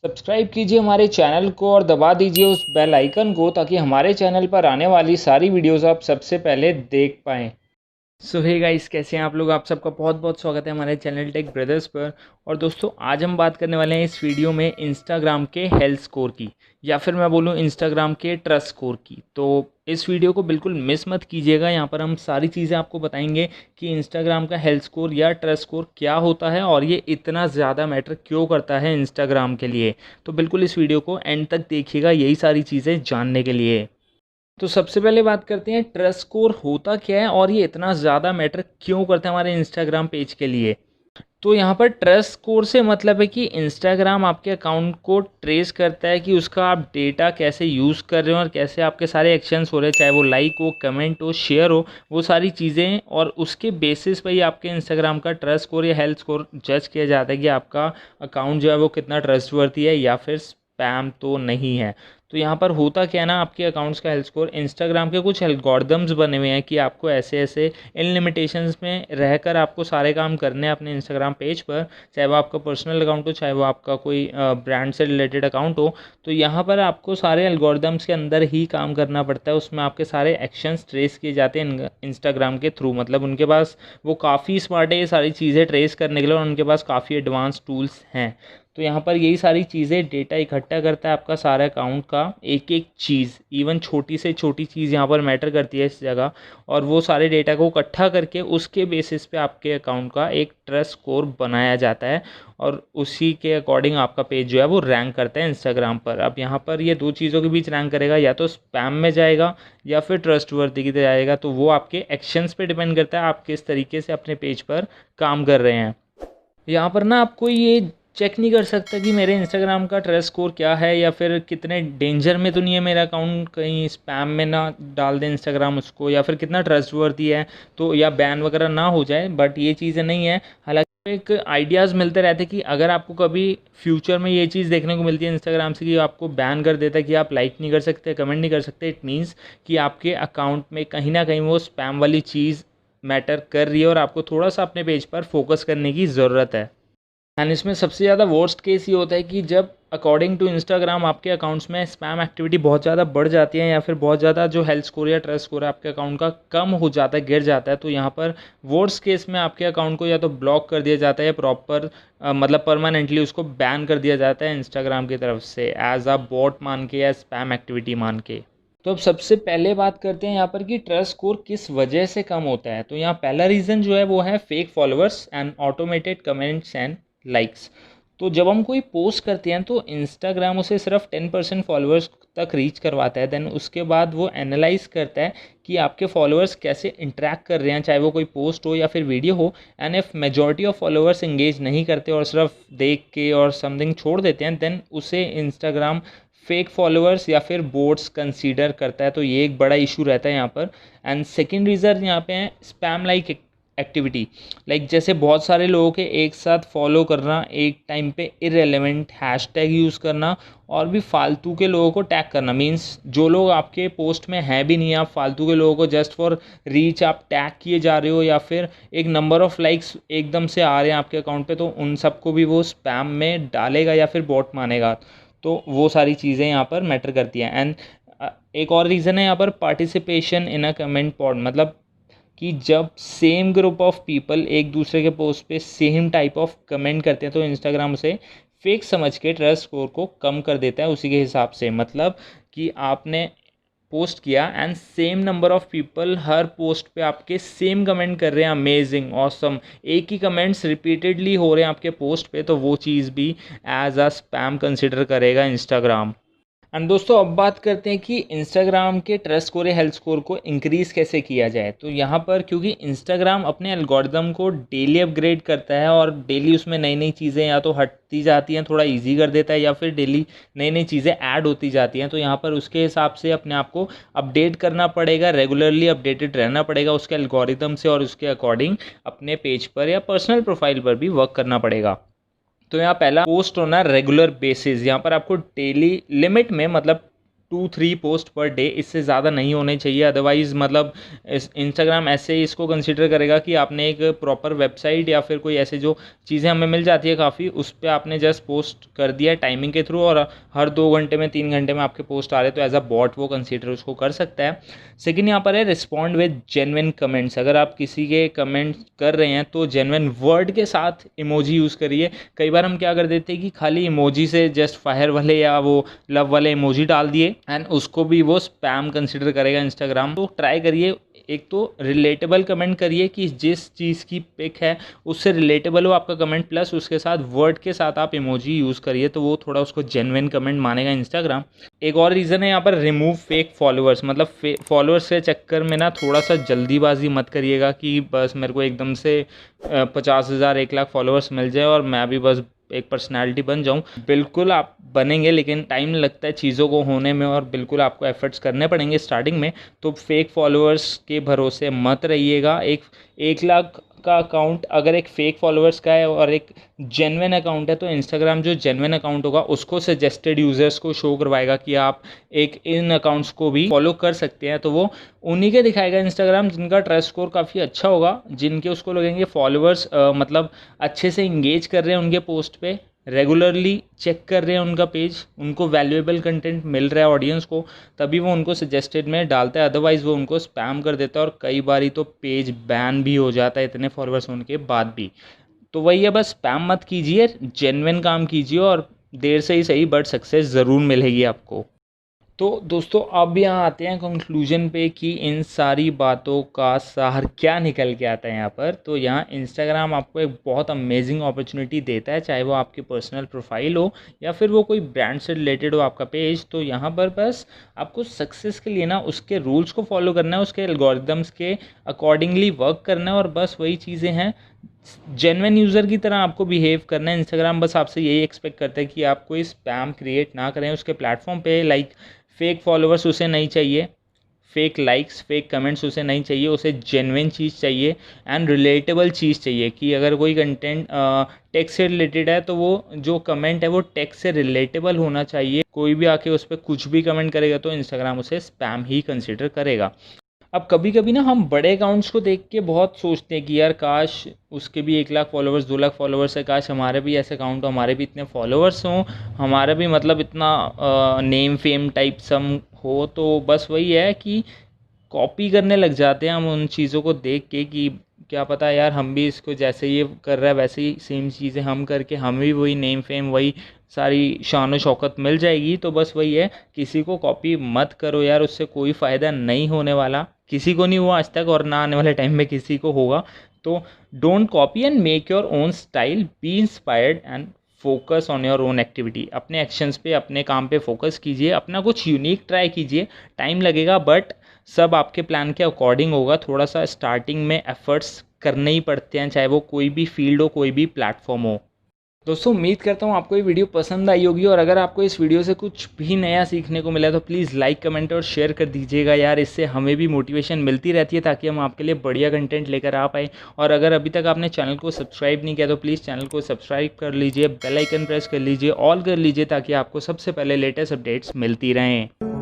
Subscribe कीजिए हमारे channel को और दबा दीजिए उस बेल आइकन को ताकि हमारे चैनल पर आने वाली सारी वीडियोस आप सबसे पहले देख पाएँ। सो हे गाइस, कैसे हैं आप लोग। आप सबका बहुत बहुत स्वागत है हमारे चैनल टेक ब्रदर्स पर। और दोस्तों, आज हम बात करने वाले हैं इस वीडियो में इंस्टाग्राम के हेल्थ स्कोर की, या फिर मैं बोलूँ इंस्टाग्राम के ट्रस्ट स्कोर की। तो इस वीडियो को बिल्कुल मिस मत कीजिएगा। यहाँ पर हम सारी चीज़ें आपको बताएंगे कि इंस्टाग्राम का हेल्थ स्कोर या ट्रस्ट स्कोर क्या होता है और ये इतना ज़्यादा मैटर क्यों करता है इंस्टाग्राम के लिए। तो बिल्कुल इस वीडियो को एंड तक देखिएगा, यही सारी चीज़ें जानने के लिए। तो सबसे पहले बात करते हैं ट्रस्ट स्कोर होता क्या है और ये इतना ज़्यादा मैटर क्यों करता है हमारे इंस्टाग्राम पेज के लिए। तो यहाँ पर ट्रस्ट स्कोर से मतलब है कि इंस्टाग्राम आपके अकाउंट को ट्रेस करता है कि उसका आप डेटा कैसे यूज़ कर रहे हो और कैसे आपके सारे एक्शंस हो रहे हैं, चाहे वो लाइक हो, कमेंट हो, शेयर हो, वो सारी चीज़ें। और उसके बेसिस पर ही आपके इंस्टाग्राम का ट्रस्ट स्कोर या हेल्थ स्कोर जज किया जाता है कि आपका अकाउंट जो है वो कितना ट्रस्टवर्दी है या फिर स्पैम तो नहीं है। तो यहाँ पर होता क्या है ना, आपके अकाउंट्स का हेल्थ स्कोर, इंस्टाग्राम के कुछ एल्गोरिदम्स बने हुए हैं कि आपको ऐसे ऐसे इन लिमिटेशंस में रहकर आपको सारे काम करने हैं अपने इंस्टाग्राम पेज पर, चाहे वो आपका पर्सनल अकाउंट हो, चाहे वो आपका कोई ब्रांड से रिलेटेड अकाउंट हो। तो यहाँ पर आपको सारे एल्गोरिदम्स के अंदर ही काम करना पड़ता है। उसमें आपके सारे एक्शंस ट्रेस किए जाते हैं इंस्टाग्राम के थ्रू। मतलब उनके पास वो काफ़ी स्मार्ट है ये सारी चीज़ें ट्रेस करने के लिए, और उनके पास काफ़ी एडवांस टूल्स हैं। तो यहाँ पर यही सारी चीज़ें डेटा इकट्ठा करता है आपका सारा अकाउंट का, एक एक चीज़, इवन छोटी से छोटी चीज़ यहाँ पर मैटर करती है इस जगह। और वो सारे डेटा को इकट्ठा करके उसके बेसिस पे आपके अकाउंट का एक ट्रस्ट स्कोर बनाया जाता है, और उसी के अकॉर्डिंग आपका पेज जो है वो रैंक करता है इंस्टाग्राम पर। अब यहाँ पर ये दो चीज़ों के बीच रैंक करेगा, या तो स्पैम में जाएगा या फिर ट्रस्टवर्दी की तरह जाएगा। तो वो आपके एक्शंस पे डिपेंड करता है, आप किस तरीके से अपने पेज पर काम कर रहे हैं। यहाँ पर ना आपको ये चेक नहीं कर सकता कि मेरे इंस्टाग्राम का ट्रस्ट स्कोर क्या है, या फिर कितने डेंजर में तो नहीं है मेरा अकाउंट, कहीं स्पैम में ना डाल दे इंस्टाग्राम उसको, या फिर कितना ट्रस्टवर्दी है तो या बैन वगैरह ना हो जाए। बट ये चीज़ें नहीं है। हालांकि एक आइडियाज़ मिलते रहते हैं कि अगर आपको कभी फ्यूचर में ये चीज़ देखने को मिलती है इंस्टाग्राम से कि आपको बैन कर देता है कि आप लाइक नहीं कर सकते, कमेंट नहीं कर सकते, इट मीन्स कि आपके अकाउंट में कहीं ना कहीं वो स्पैम वाली चीज़ मैटर कर रही है और आपको थोड़ा सा अपने पेज पर फोकस करने की ज़रूरत है। एंड इसमें सबसे ज़्यादा वर्स्ट केस ये होता है कि जब अकॉर्डिंग टू इंस्टाग्राम आपके अकाउंट्स में स्पैम एक्टिविटी बहुत ज़्यादा बढ़ जाती है, या फिर बहुत ज़्यादा जो हेल्थ स्कोर या ट्रस्ट स्कोर है आपके अकाउंट का कम हो जाता है, गिर जाता है। तो यहाँ पर वर्स्ट केस में आपके अकाउंट को या तो ब्लॉक कर दिया जाता है, या प्रॉपर मतलब परमानेंटली उसको बैन कर दिया जाता है इंस्टाग्राम की तरफ से, एज अ बॉट मान के या स्पैम एक्टिविटी मान के। तो अब सबसे पहले बात करते हैं यहाँ पर कि ट्रस्ट स्कोर किस वजह से कम होता है। तो यहाँ पहला रीज़न जो है वो है fake followers and automated comments and likes. तो जब हम कोई पोस्ट करते हैं तो इंस्टाग्राम उसे सिर्फ 10% फॉलोअर्स तक रीच करवाता है। देन उसके बाद वो एनालाइज करता है कि आपके फॉलोअर्स कैसे इंटरेक्ट कर रहे हैं, चाहे वो कोई पोस्ट हो या फिर वीडियो हो। And if majority of followers engage नहीं करते और सिर्फ देख के और समथिंग छोड़ देते हैं, देन उसे इंस्टाग्राम फेक फॉलोअर्स या फिर बोट्स कंसीडर करता है। तो ये एक बड़ा इशू रहता है यहाँ पर। एंड सेकेंड रीज़न यहाँ पे है स्पैम लाइक एक्टिविटी। लाइक जैसे बहुत सारे लोगों के एक साथ फॉलो करना, एक टाइम पे इरेलेवेंट हैशटैग यूज़ करना, और भी फालतू के लोगों को टैग करना। मींस जो लोग आपके पोस्ट में हैं भी नहीं, आप फालतू के लोगों को जस्ट फॉर रीच आप टैग किए जा रहे हो, या फिर एक नंबर ऑफ लाइक्स एकदम से आ रहे हैं आपके अकाउंट पे, तो उन सबको भी वो स्पैम में डालेगा या फिर बॉट मानेगा। तो वो सारी चीज़ें यहाँ पर मैटर करती हैं। एंड एक और रीज़न है यहाँ पर participation in a comment pod. मतलब कि जब सेम ग्रुप ऑफ पीपल एक दूसरे के पोस्ट पे सेम टाइप ऑफ कमेंट करते हैं, तो इंस्टाग्राम उसे फेक समझ के ट्रस्ट स्कोर को कम कर देता है उसी के हिसाब से। मतलब कि आपने पोस्ट किया and same number of people her post पे आपके सेम कमेंट कर रहे हैं, अमेजिंग, ऑसम, एक ही कमेंट्स रिपीटेडली हो रहे हैं आपके पोस्ट पे, तो वो चीज़ भी एज अ स्पैम कंसिडर करेगा इंस्टाग्राम। एंड दोस्तों, अब बात करते हैं कि इंस्टाग्राम के ट्रस्ट स्कोर या हेल्थ स्कोर को इंक्रीज़ कैसे किया जाए। तो यहाँ पर क्योंकि इंस्टाग्राम अपने एल्गोरिदम को डेली अपग्रेड करता है और डेली उसमें नई नई चीज़ें या तो हटती जाती हैं, थोड़ा इजी कर देता है, या फिर डेली नई नई चीज़ें ऐड होती जाती हैं। तो यहाँ पर उसके हिसाब से अपने आप को अपडेट करना पड़ेगा, रेगुलरली अपडेटेड रहना पड़ेगा उसके एल्गोरिदम से, और उसके अकॉर्डिंग अपने पेज पर या पर्सनल प्रोफाइल पर भी वर्क करना पड़ेगा। तो यहाँ पहला पोस्ट होना रेगुलर बेसिस। यहाँ पर आपको डेली लिमिट में, मतलब 2-3 पोस्ट पर डे, इससे ज़्यादा नहीं होने चाहिए। अदरवाइज़ मतलब इंस्टाग्राम ऐसे ही इसको कंसिडर करेगा कि आपने एक प्रॉपर वेबसाइट या फिर कोई ऐसे जो चीज़ें हमें मिल जाती है काफ़ी, उस पर आपने जस्ट पोस्ट कर दिया टाइमिंग के थ्रू और हर 2 घंटे में 3 घंटे में आपके पोस्ट आ रहे, तो एज अ बॉट वो कंसिडर उसको कर सकता है। सेकेंड यहाँ पर है रिस्पॉन्ड विद जेन्युइन कमेंट्स। अगर आप किसी के कमेंट कर रहे हैं तो जेन्युइन वर्ड के साथ इमोजी यूज़ करिए। कई बार हम क्या कर देते हैं कि खाली इमोजी से जस्ट फायर वाले या वो लव वाले इमोजी डाल दिए एंड उसको भी वो स्पैम कंसिडर करेगा इंस्टाग्राम। तो ट्राई करिए, एक तो रिलेटेबल कमेंट करिए कि जिस चीज़ की पिक है उससे रिलेटेबल हो आपका कमेंट, प्लस उसके साथ वर्ड के साथ आप इमोजी यूज़ करिए, तो वो थोड़ा उसको जेन्युइन कमेंट मानेगा इंस्टाग्राम। एक और रीज़न है यहाँ पर रिमूव फेक फॉलोअर्स। मतलब फॉलोअर्स के चक्कर में ना थोड़ा सा जल्दीबाजी मत करिएगा कि बस मेरे को एकदम से 50,000 1 लाख फॉलोअर्स मिल जाए और मैं भी बस एक पर्सनालिटी बन जाऊं। बिल्कुल आप बनेंगे, लेकिन टाइम लगता है चीज़ों को होने में और बिल्कुल आपको एफर्ट्स करने पड़ेंगे स्टार्टिंग में। तो फेक फॉलोअर्स के भरोसे मत रहिएगा। 1 लाख का अकाउंट अगर एक फेक फॉलोअर्स का है और एक जेन्युइन अकाउंट है, तो इंस्टाग्राम जो जेन्युइन अकाउंट होगा उसको सजेस्टेड यूज़र्स को शो करवाएगा कि आप एक इन अकाउंट्स को भी फॉलो कर सकते हैं। तो वो उन्हीं के दिखाएगा इंस्टाग्राम जिनका ट्रस्ट स्कोर काफ़ी अच्छा होगा, जिनके उसको लगेंगे फॉलोअर्स मतलब अच्छे से इंगेज कर रहे हैं उनके पोस्ट पे, रेगुलरली चेक कर रहे हैं उनका पेज, उनको वैल्यूएबल कंटेंट मिल रहा है ऑडियंस को, तभी वो उनको सजेस्टेड में डालता है। अदरवाइज़ वो उनको स्पैम कर देता है और कई बारी तो पेज बैन भी हो जाता है इतने फॉलोअर्स होने के बाद भी। तो वही है, बस स्पैम मत कीजिए, जेन्युइन काम कीजिए और देर से ही सही बट सक्सेस ज़रूर मिलेगी आपको। तो दोस्तों अब यहाँ आते हैं कंक्लूजन पे कि इन सारी बातों का सार क्या निकल के आता है यहाँ पर। तो यहाँ इंस्टाग्राम आपको एक बहुत अमेजिंग अपॉर्चुनिटी देता है, चाहे वो आपकी पर्सनल प्रोफाइल हो या फिर वो कोई ब्रांड से रिलेटेड हो आपका पेज। तो यहाँ पर बस आपको सक्सेस के लिए ना उसके रूल्स को फॉलो करना है, उसके एल्गोरिदम्स के अकॉर्डिंगली वर्क करना है और बस वही चीज़ें हैं। जेन्युइन यूज़र की तरह आपको बिहेव करना है। इंस्टाग्राम बस आपसे यही एक्सपेक्ट करता है कि आप कोई स्पैम क्रिएट ना करें उसके प्लेटफॉर्म पे। लाइक फेक फॉलोअर्स उसे नहीं चाहिए, फेक लाइक्स फेक कमेंट्स उसे नहीं चाहिए, उसे जेन्युइन चीज़ चाहिए एंड रिलेटेबल चीज़ चाहिए कि अगर कोई कंटेंट टेक से रिलेटेड है तो वो जो कमेंट है वो टेक से रिलेटेबल होना चाहिए। कोई भी आके उस पर कुछ भी कमेंट करेगा तो इंस्टाग्राम उसे स्पैम ही कंसिडर करेगा। अब कभी कभी ना हम बड़े अकाउंट्स को देख के बहुत सोचते हैं कि यार काश उसके भी 1 लाख फॉलोअर्स 2 लाख फॉलोअर्स है, काश हमारे भी ऐसे अकाउंट हो, हमारे भी इतने फॉलोअर्स हों, हमारा भी मतलब इतना नेम फेम टाइप सम हो। तो बस वही है कि कॉपी करने लग जाते हैं हम उन चीज़ों को देख के कि क्या पता यार हम भी इसको जैसे ये कर रहा है वैसे ही सेम चीज़ें हम करके हमें भी वही नेम फेम वही सारी शान व शौकत मिल जाएगी। तो बस वही है, किसी को कॉपी मत करो यार, उससे कोई फ़ायदा नहीं होने वाला, किसी को नहीं हुआ आज तक और ना आने वाले टाइम में किसी को होगा। तो don't copy and make your own style, B inspired and focus on your own activity. अपने एक्शंस पे अपने काम पे फोकस कीजिए, अपना कुछ यूनिक ट्राई कीजिए। टाइम लगेगा बट सब आपके प्लान के अकॉर्डिंग होगा। थोड़ा सा स्टार्टिंग में एफर्ट्स करने ही पड़ते हैं, चाहे वो कोई भी फील्ड हो कोई भी प्लेटफॉर्म हो। दोस्तों उम्मीद करता हूँ आपको ये वीडियो पसंद आई होगी और अगर आपको इस वीडियो से कुछ भी नया सीखने को मिला तो प्लीज़ लाइक कमेंट और शेयर कर दीजिएगा यार, इससे हमें भी मोटिवेशन मिलती रहती है ताकि हम आपके लिए बढ़िया कंटेंट लेकर आ पाए। और अगर अभी तक आपने चैनल को सब्सक्राइब नहीं किया तो प्लीज़ चैनल को सब्सक्राइब कर लीजिए, बेल आइकन प्रेस कर लीजिए, ऑल कर लीजिए ताकि आपको सबसे पहले लेटेस्ट अपडेट्स मिलती रहें।